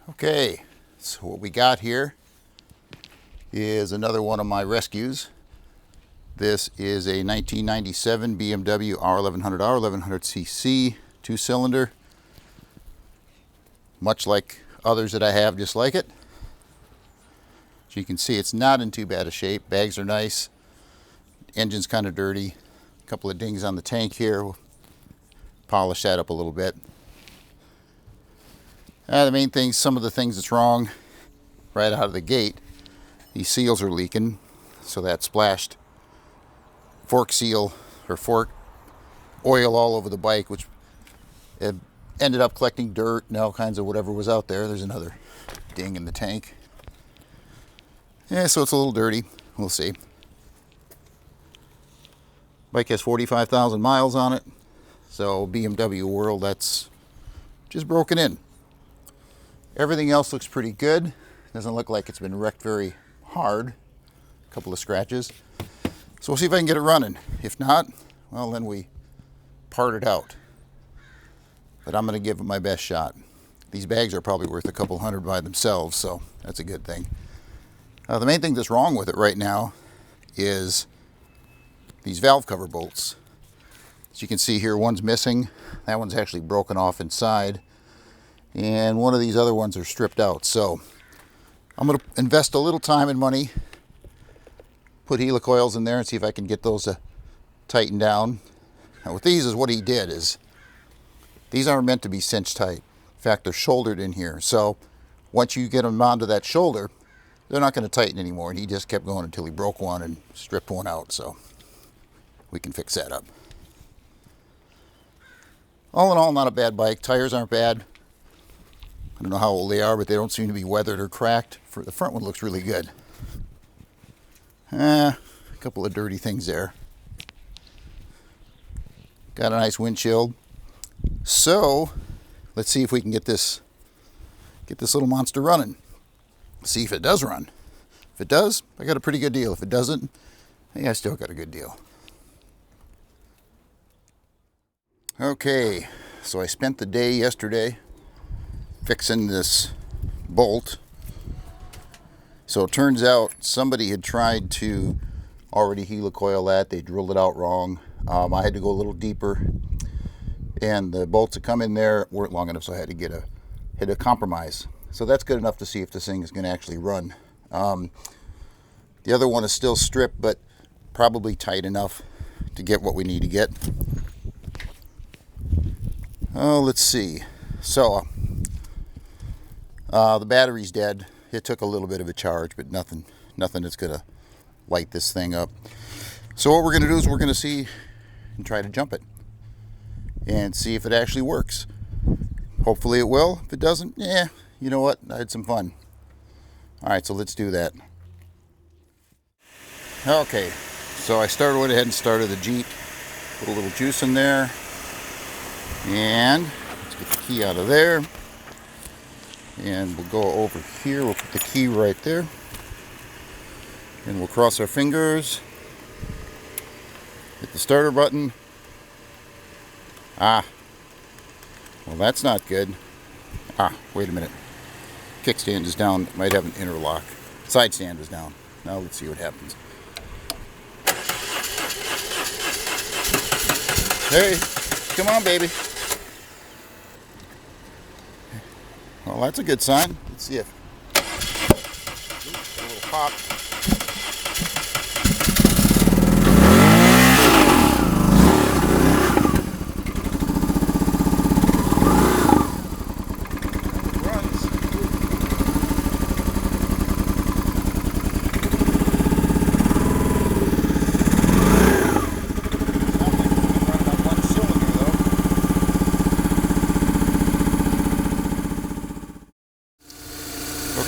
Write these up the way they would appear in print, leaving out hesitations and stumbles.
Okay, so what we got here is another one of my rescues. This is a 1997 BMW R1100R 1100cc 2-cylinder, much like others that I have just like it. As you can see, it's not in too bad a shape. Bags are nice, engine's kind of dirty, a couple of dings on the tank here. We'll polish that up a little bit. The main thing, some of the things that's wrong right out of the gate, these seals are leaking, so that splashed fork seal or fork oil all over the bike, which it ended up collecting dirt and all kinds of whatever was out there. There's another ding in the tank. Yeah, so it's a little dirty. We'll see. Bike has 45,000 miles on it, so BMW world, that's just broken in. Everything else looks pretty good. Doesn't look like it's been wrecked very hard. A couple of scratches. So we'll see if I can get it running. If not, well, then we part it out. But I'm going to give it my best shot. These bags are probably worth a couple hundred by themselves, so that's a good thing. The main thing that's wrong with it right now is these valve cover bolts. As you can see here, one's missing. That one's actually broken off inside. And one of these other ones are stripped out. So I'm going to invest a little time and money, put helicoils in there and see if I can get those to tighten down. Now with these, is what he did is, these aren't meant to be cinched tight. In fact, they're shouldered in here. So once you get them onto that shoulder, they're not going to tighten anymore. And he just kept going until he broke one and stripped one out. So we can fix that up. All in all, not a bad bike. Tires aren't bad. I don't know how old they are, but they don't seem to be weathered or cracked. The front one looks really good. A couple of dirty things there. Got a nice windshield. So let's see if we can get this little monster running. See if it does run. If it does, I got a pretty good deal. If it doesn't, I still got a good deal. Okay, so I spent the day yesterday fixing this bolt. So it turns out somebody had tried to already helicoil that. They drilled it out wrong. I had to go a little deeper, and the bolts that come in there weren't long enough, so I had to hit a compromise. So that's good enough to see if this thing is going to actually run. The other one is still stripped, but probably tight enough to get what we need to get. Oh, let's see. So the battery's dead. It took a little bit of a charge, but nothing that's gonna light this thing up. So what we're gonna do is we're gonna see and try to jump it and see if it actually works. Hopefully it will. If it doesn't, you know what? I had some fun. All right, so let's do that. Okay, so I went ahead and started the Jeep. Put a little juice in there. And let's get the key out of there. And we'll go over here. We'll put the key right there. And we'll cross our fingers. Hit the starter button. Well, that's not good. Wait a minute. Kickstand is down. It might have an interlock. Side stand is down. Now let's see what happens. Hey, come on, baby. Well, that's a good sign. Let's see if a little pop.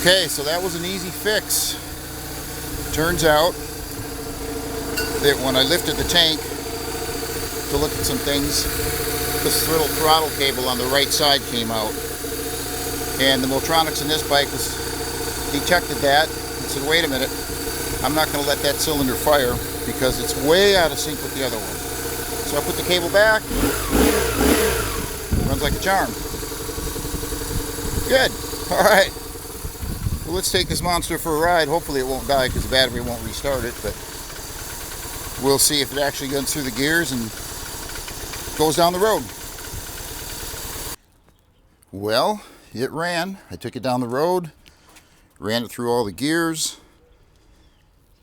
Okay, so that was an easy fix. Turns out that when I lifted the tank to look at some things, this little throttle cable on the right side came out. And the Motronics in this bike detected that and said, wait a minute, I'm not going to let that cylinder fire because it's way out of sync with the other one. So I put the cable back, runs like a charm. Good. Alright, well, let's take this monster for a ride. Hopefully it won't die because the battery won't restart it, but we'll see if it actually goes through the gears and goes down the road. Well, it ran. I took it down the road, ran it through all the gears.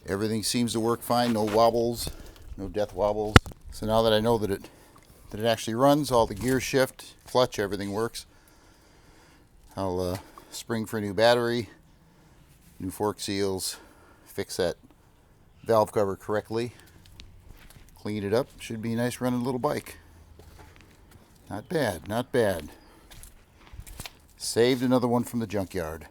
Everything seems to work fine, no wobbles, no death wobbles. So now that I know that it actually runs, all the gears shift, clutch, everything works. I'll spring for a new battery, new fork seals, fix that valve cover correctly, clean it up. Should be a nice running little bike. Not bad, not bad. Saved another one from the junkyard.